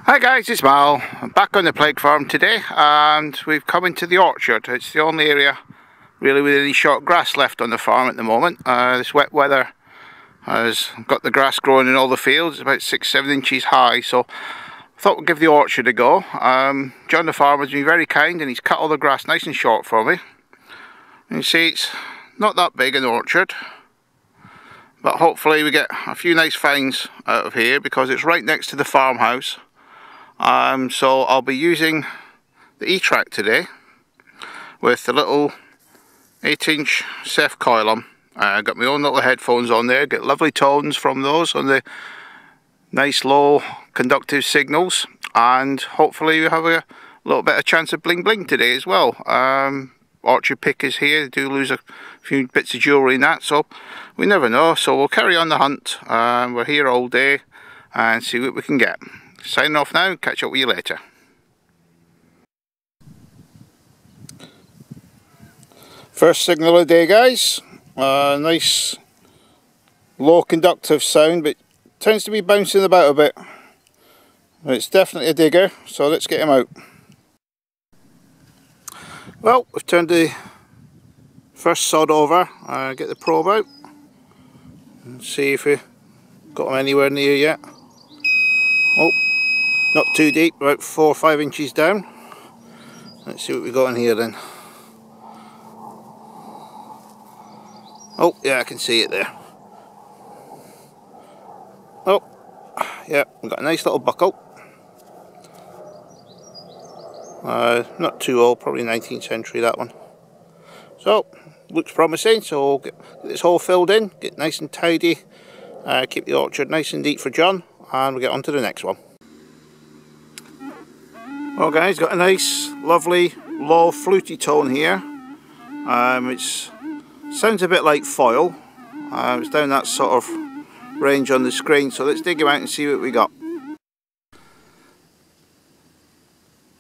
Hi guys, it's Mal. I'm back on the plague farm today and we've come into the orchard. It's the only area really with any short grass left on the farm at the moment. This wet weather has got the grass growing in all the fields. It's about 6-7 inches high, so I thought we'd give the orchard a go. John the farmer's been very kind and he's cut all the grass nice and short for me. You can see it's not that big an orchard, but hopefully we get a few nice finds out of here because it's right next to the farmhouse. So I'll be using the ETrac today with the little 8-inch S.E.F coil on. I've got my own little headphones on there, get lovely tones from those on the nice low conductive signals, and hopefully we have a little bit of chance of bling bling today as well. Orchard pickers here do lose a few bits of jewellery in that, so we never know, so we'll carry on the hunt. We're here all day and see what we can get. Signing off now, catch up with you later. First signal of the day guys, nice low conductive sound, but tends to be bouncing about a bit. It's definitely a digger, so let's get him out. Well, we've turned the first sod over, get the probe out and see if we got him anywhere near yet. Oh, not too deep, about 4 or 5 inches down. Let's see what we got in here then. Oh yeah, I can see it there. Oh yeah, we've got a nice little buckle. Not too old, probably 19th century that one. So looks promising, so we'll get this hole filled in, get nice and tidy, keep the orchard nice and neat for John, and we'll get on to the next one. Well guys, got a nice lovely low fluty tone here. It sounds a bit like foil. It's down that sort of range on the screen, so let's dig him out and see what we got.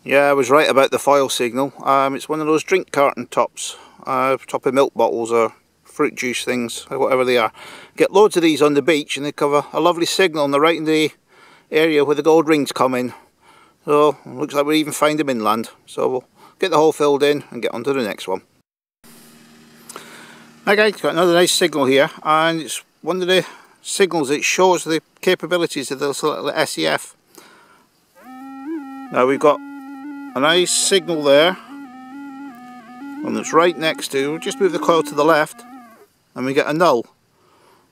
Yeah, I was right about the foil signal. It's one of those drink carton tops, top of milk bottles or fruit juice things, or whatever they are. Get loads of these on the beach and they cover a lovely signal and they're right in the area where the gold rings come in. So looks like we'll even find them inland. So we'll get the hole filled in and get on to the next one. Okay, got another nice signal here, and it's one of the signals that shows the capabilities of this little S.E.F. Now we've got a nice signal there, and it's right next to, we'll just move the coil to the left and we get a null.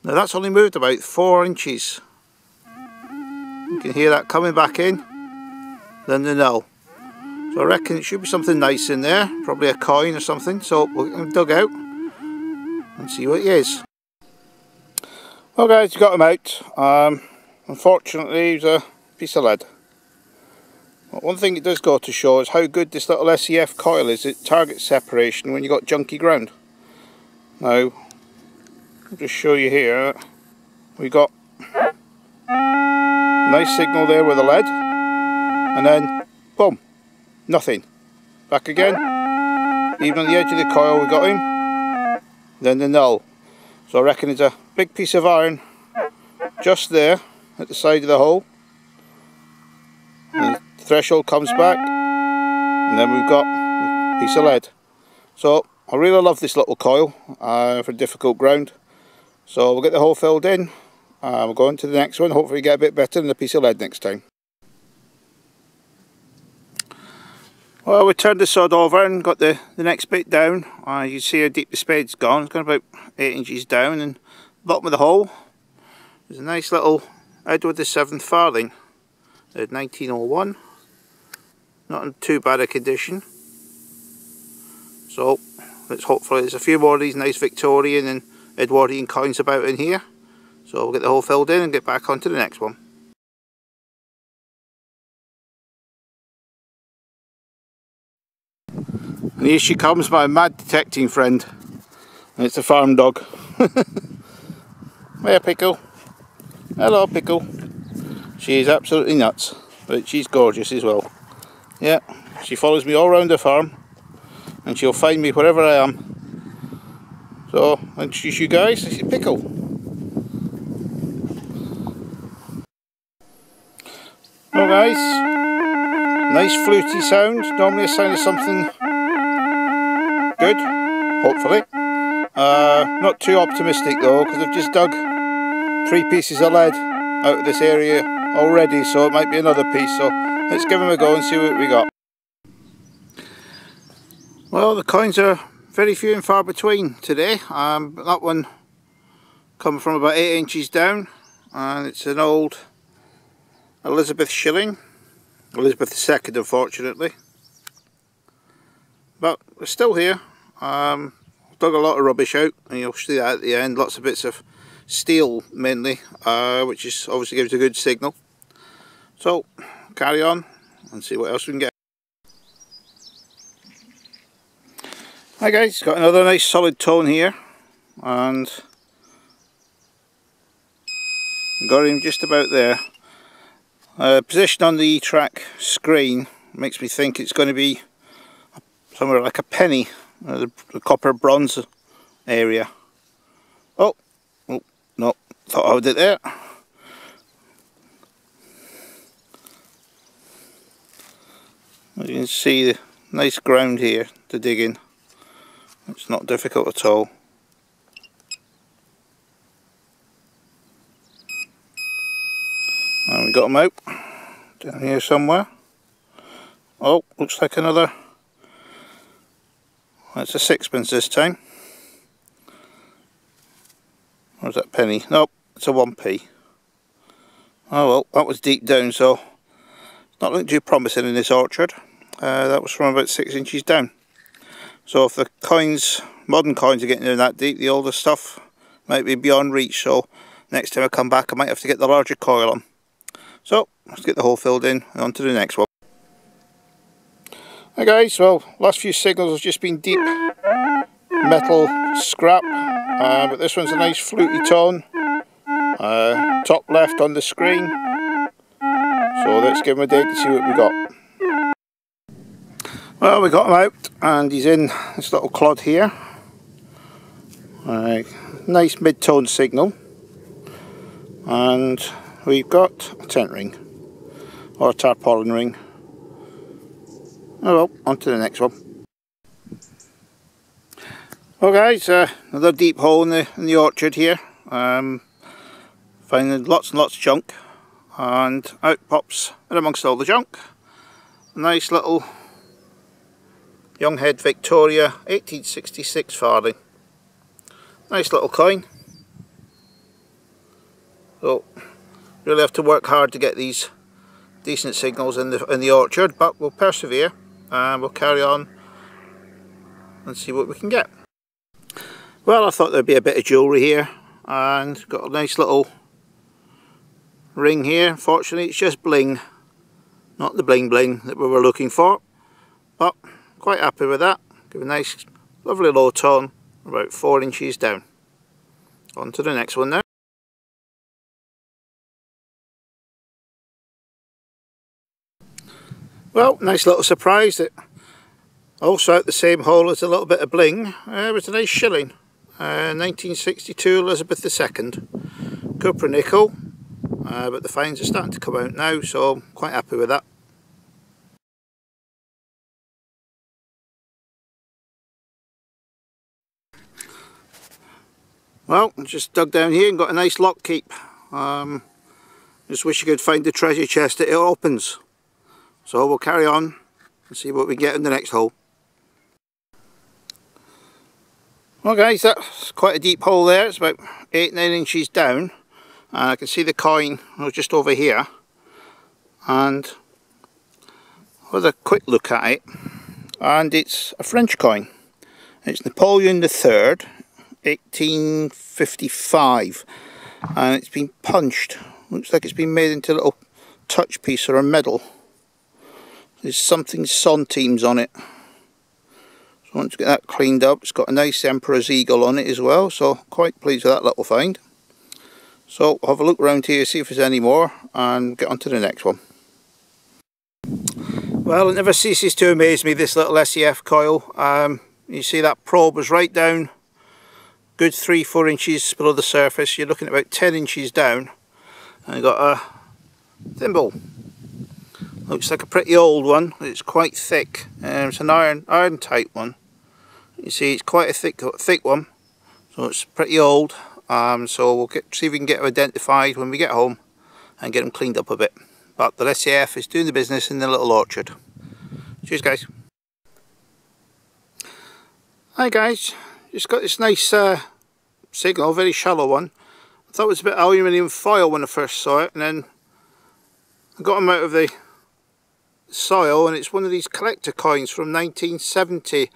Now that's only moved about 4 inches. You can hear that coming back in, then the null. So I reckon it should be something nice in there, probably a coin or something, so we'll get him dug out and see what it is. Well guys, got him out. Unfortunately it was a piece of lead. But one thing it does go to show is how good this little S.E.F coil is at target separation when you've got junky ground. Now, I'll just show you here, we got a nice signal there with the lead, and then boom, nothing. Back again, even on the edge of the coil we got him, then the null. So I reckon it's a big piece of iron just there at the side of the hole. And the threshold comes back, and then we've got a piece of lead. So I really love this little coil for difficult ground. So we'll get the hole filled in, we'll go on to the next one, hopefully get a bit better than a piece of lead next time. Well, we turned the sod over and got the next bit down. You can see how deep the spade's gone. It's gone about 8 inches down, and bottom of the hole there's a nice little Edward VII farthing, 1901. Not in too bad a condition. So let's hopefully there's a few more of these nice Victorian and Edwardian coins about in here. So we'll get the hole filled in and get back onto the next one. And here she comes, my mad detecting friend. And it's a farm dog. Hiya Pickle. Hello Pickle. She's absolutely nuts, but she's gorgeous as well. Yeah, she follows me all around the farm and she'll find me wherever I am. So, I'll introduce you guys, this is Pickle. Well guys, nice fluty sound, normally a sign of something good, hopefully. Not too optimistic though, because I've just dug 3 pieces of lead out of this area already, so it might be another piece, so let's give them a go and see what we got. Well, the coins are very few and far between today. That one coming from about 8 inches down, and it's an old Elizabeth shilling, Elizabeth II unfortunately, but we're still here. Dug a lot of rubbish out, and you'll see that at the end, lots of bits of steel mainly, which is obviously gives a good signal. So carry on and see what else we can get. Hi guys, got another nice solid tone here, and got him just about there. Position on the E-Trac screen makes me think it's going to be somewhere like a penny, the copper bronze area. Oh no, thought I had it there. As you can see, the nice ground here to dig in. It's not difficult at all. And we got them out down here somewhere. Oh, looks like another. That's a 6pence this time. Or is that penny? Nope, it's a 1p. Oh well, that was deep down, so not looking too promising in this orchard. That was from about 6 inches down. So if the coins, modern coins, are getting in that deep, the older stuff might be beyond reach. So next time I come back, I might have to get the larger coil on. So let's get the hole filled in and on to the next one. Hi guys, well, last few signals have just been deep metal scrap, but this one's a nice fluty tone, top left on the screen. So let's give him a dig to see what we got. Well, we got him out and he's in this little clod here. Nice mid-tone signal, and we've got a tent ring or a tarpaulin ring. Oh well, on to the next one. Well guys, another deep hole in the orchard here. Finding lots and lots of junk, and out pops, and amongst all the junk, a nice little Younghead Victoria 1866 farthing. Nice little coin. So really have to work hard to get these decent signals in the orchard, but we'll persevere and we'll carry on and see what we can get. Well, I thought there'd be a bit of jewellery here, and got a nice little ring here. Unfortunately it's just bling, not the bling bling that we were looking for, but quite happy with that. Give a nice lovely low tone, about 4 inches down. On to the next one now. Well, nice little surprise that also out the same hole as a little bit of bling. It was a nice shilling, 1962 Elizabeth II, copper nickel, but the fines are starting to come out now, so I'm quite happy with that. Well, just dug down here and got a nice lock keep. Just wish you could find the treasure chest that it opens. So we'll carry on and see what we get in the next hole. Well guys, that's quite a deep hole there. It's about 8-9 inches down. And I can see the coin just over here. And with a quick look at it, and it's a French coin. It's Napoleon III, 1855, and it's been punched. Looks like it's been made into a little touch piece or a medal. There's something centimes on it. So once we get that cleaned up, it's got a nice Emperor's eagle on it as well, so quite pleased with that little find. So I'll have a look around here, see if there's any more, and get on to the next one. Well, it never ceases to amaze me, this little S.E.F coil. You see that probe was right down, good 3-4 inches below the surface. You're looking at about 10 inches down, and you've got a thimble. Looks like a pretty old one. It's quite thick. It's an iron type one. You see, it's quite a thick one. So it's pretty old. So we'll see if we can get them identified when we get home and get them cleaned up a bit. But the S.E.F is doing the business in the little orchard. Cheers, guys. Hi guys, just got this nice signal, very shallow one. I thought it was a bit aluminium foil when I first saw it, and then I got them out of the soil, and it's one of these collector coins from 1970.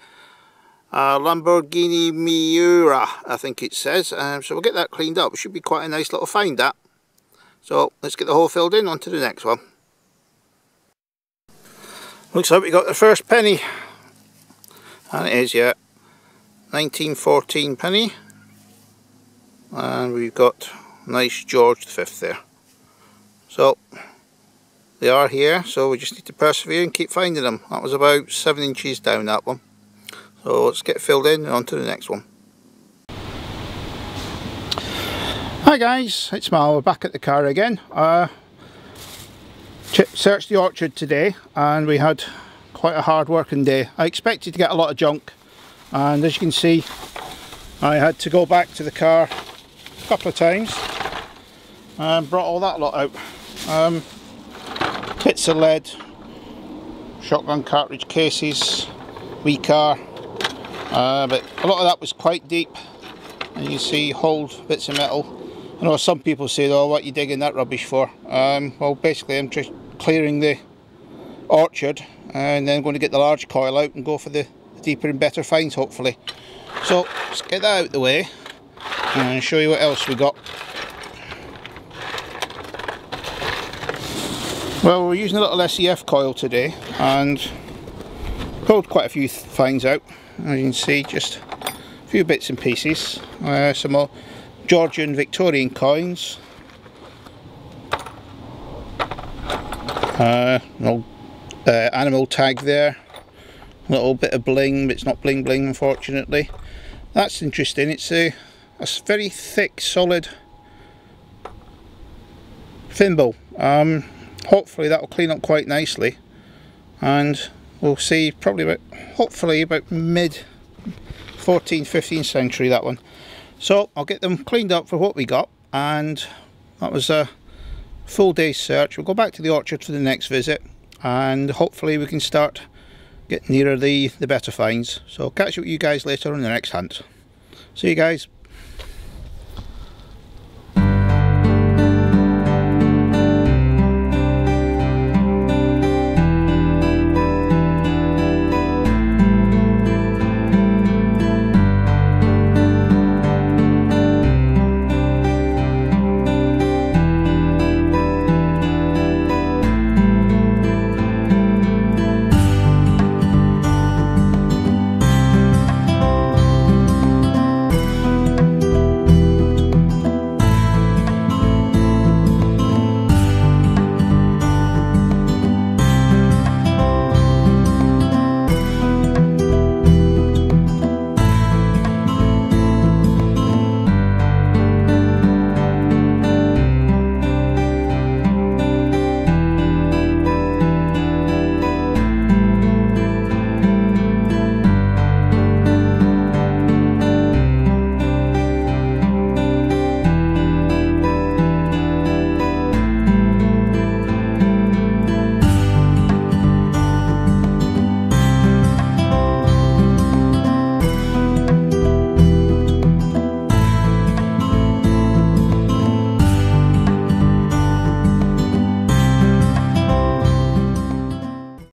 Lamborghini Miura, I think it says. So we'll get that cleaned up. It should be quite a nice little find, that. So let's get the hole filled in, on to the next one. Looks like we got the first penny. And it is, yeah, 1914 penny. And we've got nice George V there. So they are here, so we just need to persevere and keep finding them. That was about 7 inches down, that one. So let's get filled in and on to the next one. Hi guys, it's Mal. We're back at the car again. Searched the orchard today and we had quite a hard working day. I expected to get a lot of junk, and as you can see I had to go back to the car a couple of times and brought all that lot out. Bits of lead, shotgun cartridge cases, wee car. But a lot of that was quite deep, and you see old bits of metal. I know some people say, oh, what are you digging that rubbish for? Well, basically I'm just clearing the orchard and then going to get the large coil out and go for the deeper and better finds, hopefully. So let's get that out of the way and show you what else we got. Well, we're using a little S.E.F coil today and pulled quite a few finds out. As you can see, just a few bits and pieces. Some more Georgian Victorian coins. Animal tag there. A little bit of bling, but it's not bling bling, unfortunately. That's interesting. It's a very thick, solid thimble. Hopefully that will clean up quite nicely, and we'll see probably hopefully about mid 14th, 15th century, that one. So I'll get them cleaned up for what we got, and that was a full day's search. We'll go back to the orchard for the next visit, and hopefully we can start getting nearer the better finds. So catch up with you guys later on the next hunt. See you guys.